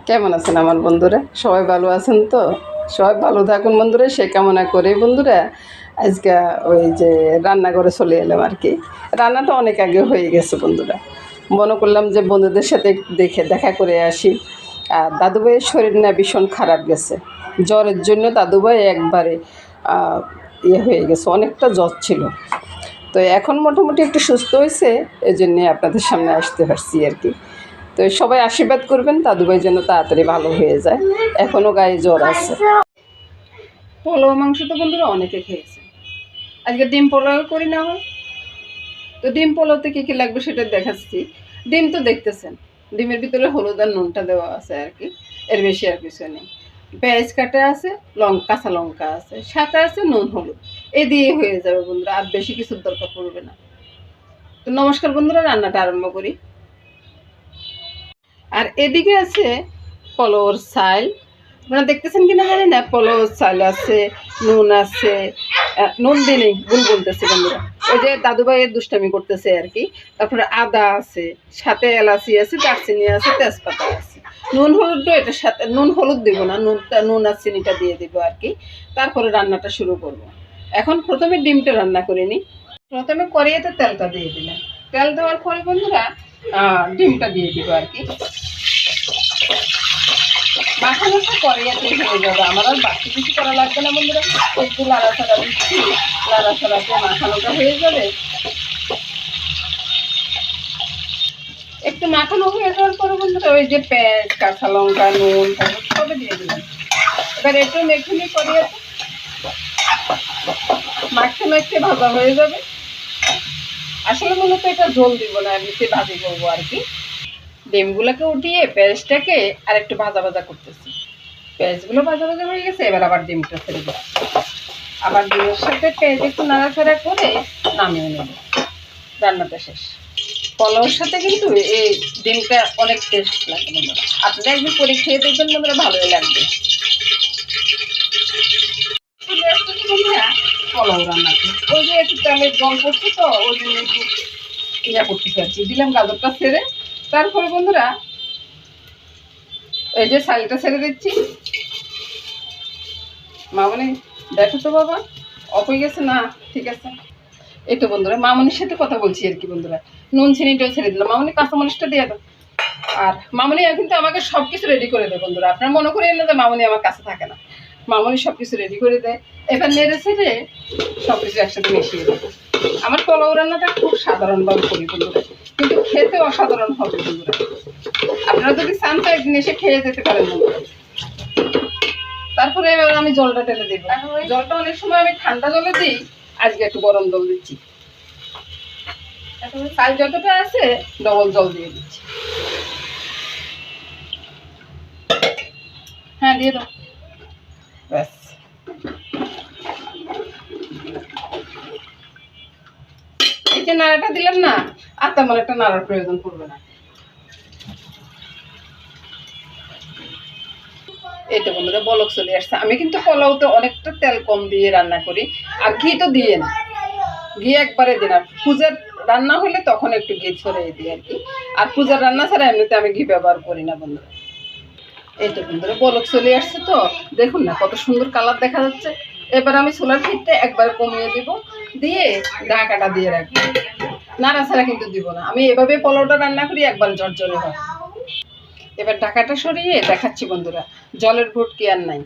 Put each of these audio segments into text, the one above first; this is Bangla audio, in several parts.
কেমন আছেন আমার বন্ধুরা? সবাই ভালো আছেন তো? সবাই ভালো থাকুন বন্ধুরা, সে কামনা করে বন্ধুরা আজকে ওই যে রান্নাঘরে চলে এলাম আর কি। রান্নাটা অনেক আগে হয়ে গেছে বন্ধুরা। মনে করলাম যে বন্ধুদের সাথে দেখা করে আসি। আর দাদুভাইয়ের শরীর না ভীষণ খারাপ গেছে। জ্বরের জন্য দাদুভাই একবারে হয়ে গেছে, অনেকটা জ্বর ছিল। তো এখন মোটামুটি একটু সুস্থ হয়েছে, এই জন্যে আপনাদের সামনে আসতে পারছি আর কি। তো সবাই আশীর্বাদ করবেন দাদুভাই যেন তাড়াতাড়ি ভালো হয়ে যায়, এখনও গায়ে জ্বর আছে। পোলাও মাংস তো বন্ধুরা অনেকে খেয়েছে, আজকে ডিম পোলাও করি না হয়। তো ডিম পোলাওতে কী কী লাগবে সেটা দেখাচ্ছি। ডিম তো দেখতেছেন, ডিমের ভিতরে হলুদ আর নুনটা দেওয়া আছে আর কি, এর বেশি আর কিছু নেই। পেঁয়াজ কাটা আছে, কাঁচা লঙ্কা আছে, সাথে আছে নুন হলুদ, এই দিয়ে হয়ে যাবে বন্ধুরা, আর বেশি কিছুর দরকার পড়বে না। তো নমস্কার বন্ধুরা, রান্নাটা আরম্ভ করি। আর এদিকে আছে পলোর চাল, আপনারা দেখতেছেন কিনা জানি না। পলোর চাল আছে, নুন আছে, নুন দিনে গুল বলতেছে বন্ধুরা, ওই যে দাদুভাইয়ের দুষ্টামি করতেছে আর কি। তারপরে আদা আছে, সাথে এলাচি আছে, দারচিনি আছে, তেজপাতা আছে। নুন হলুদটা এটার সাথে, নুন হলুদ দিব না, নুন আর চিনিটা দিয়ে দিব আর কি। তারপরে রান্নাটা শুরু করব। এখন প্রথমে ডিমটা রান্না করে নিই। প্রথমে কড়াইতে তেলটা দিয়ে দিলাম, তেল দেওয়ার পরে বন্ধুরা ডিমটা দিয়ে দিব আর কি। মাখানোটা কড়াইতে হয়ে যাবে, আমার আর বাকি কিছু করা লাগবে না বন্ধুরা। একটু লাড়াচাড়া দিচ্ছি, লাড়াচাড়াতে মাখানোটা হয়ে যাবে। একটু মাখানো হয়ে যাওয়ার পরে বন্ধুরা ওই যে পেঁয়াজ, কাঁচা লঙ্কা, নুন সবে দিয়ে দিলাম। এবার একটু মেখে নিয়ে কড়াইতে মাখতে মাখতে ভাজা হয়ে যাবে। আসলে মূলত এটা ঝোল দিব না, এমনিতে ভাজি করবো আর কি। ডিমগুলোকে উঠিয়ে পেঁয়াজটাকে আর একটু ভাজা ভাজা করতেছি। পেঁয়াজগুলো ভাজা ভাজা হয়ে গেছে, এবার আবার ডিমটা ছেড়ে দিচ্ছি। আবার ডিমের সাথে পেঁয়াজ একটু নাড়াচাড়া করে নামিয়ে নেব, রান্নাটা শেষ। পোলাওর সাথে কিন্তু এই ডিমটা অনেক টেস্ট লাগে বন্ধুরা, আপনারা একদিন করে খেয়ে দেখবেন বন্ধুরা, ভালোই লাগবে। পোলাও রান্নাতে ওই যে একটু তেলের জল করছি, তো ওই জন্য একটু করতে চাচ্ছি, দিলাম গাজরটা ছেড়ে। তারপরে বন্ধুরা এই যে চালটা ছেড়ে দিচ্ছি। মামনি দেখো তো বাবা, অফ হয়ে গেছে না? ঠিক আছে। এই তো বন্ধুরা মামনির সাথে কথা বলছি আর কি বন্ধুরা। নুন চিনিটাও ছেড়ে দিলাম, মামনি কাঁচামরিচটা দিয়ে দাও। আর মামনি কিন্তু আমাকে সব কিছু রেডি করে দেয় বন্ধুরা, আপনারা মনে করেন না যে মামনি আমার কাছে থাকে না, মামনি সব কিছু রেডি করে দেয়। এবার নেড়ে ছেড়ে সব কিছু একসাথে মিশিয়ে দেবো। আমার পোলাও রান্নাটা খুব সাধারণভাবে করি বন্ধুরা, কিন্তু খেতে অসাধারণ হবে বন্ধুরা। আপনারা যদি চান তো একদিন এসে খেয়ে যেতে পারেন বন্ধুরা। তারপরে এবার আমি জলটা ঢেলে দেবো। জলটা অনেক সময় আমি ঠান্ডা জলে দিই, আজকে একটু গরম জল দিচ্ছি। চাল যতটা আছে ডবল জল দিয়ে দিচ্ছি। হ্যাঁ দিয়ে দাও, ব্যাস। এই যে নাড়াটা দিলাম না, আর তেমন একটা নাড়ার প্রয়োজন পড়বে না। এই তো বন্ধুরা বলক চলে আসছে। আমি কিন্তু পোলাওতে অনেকটা তেল কম দিয়ে রান্না করি, আর ঘি তো দিয়ে না, ঘি একবারে দিন। আর পূজার রান্না হলে তখন একটু ঘি ছড়িয়ে দিই আর কি, আর পূজার রান্না ছাড়া এমনিতে আমি ঘি ব্যবহার করি না বন্ধুরা। এই তো বন্ধুরা বলক চলে আসছে, তো দেখুন না কত সুন্দর কালার দেখা যাচ্ছে। এবার আমি চুলার ফিটটা একবারে কমিয়ে দিব, দিয়ে ঢাকাটা দিয়ে রাখবো। নাড়াচাড়া কিন্তু দিব না, আমি এভাবে পোলাওটা রান্না করি, একবার ঝরঝরে হয়। এবার ঢাকাটা সরিয়ে দেখাচ্ছি বন্ধুরা, জলের ঘুটকি আর নাই।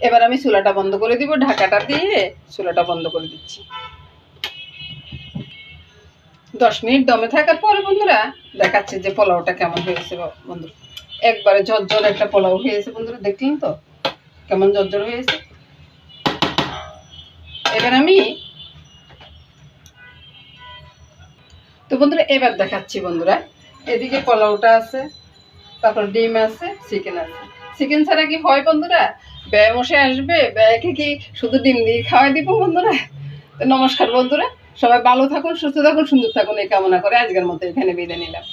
এবার আমি চুলাটা বন্ধ করে দিব, ঢাকাটা দিয়ে চুলাটা বন্ধ করে দিচ্ছি। 10 মিনিট দমে থাকার পরে বন্ধুরা দেখাচ্ছি যে পোলাওটা কেমন হয়েছে বন্ধুরা। একবারে ঝরঝর একটা পোলাও হয়েছে বন্ধুরা, দেখলেন তো কেমন ঝরঝর হয়েছে। এবার আমি তো বন্ধুরা এবার দেখাচ্ছি বন্ধুরা, এদিকে পোলাওটা আছে, তারপর ডিম আছে, চিকেন আছে। চিকেন ছাড়া কি হয় বন্ধুরা? ব্যয় মশাই আসবে, ব্যয়কে কি শুধু ডিম দিয়ে খাওয়াই দিব বন্ধুরা? তো নমস্কার বন্ধুরা, সবাই ভালো থাকুন, সুস্থ থাকুন, সুন্দর থাকুন, এই কামনা করে আজকের মতো এখানে বিদায় নিলাম।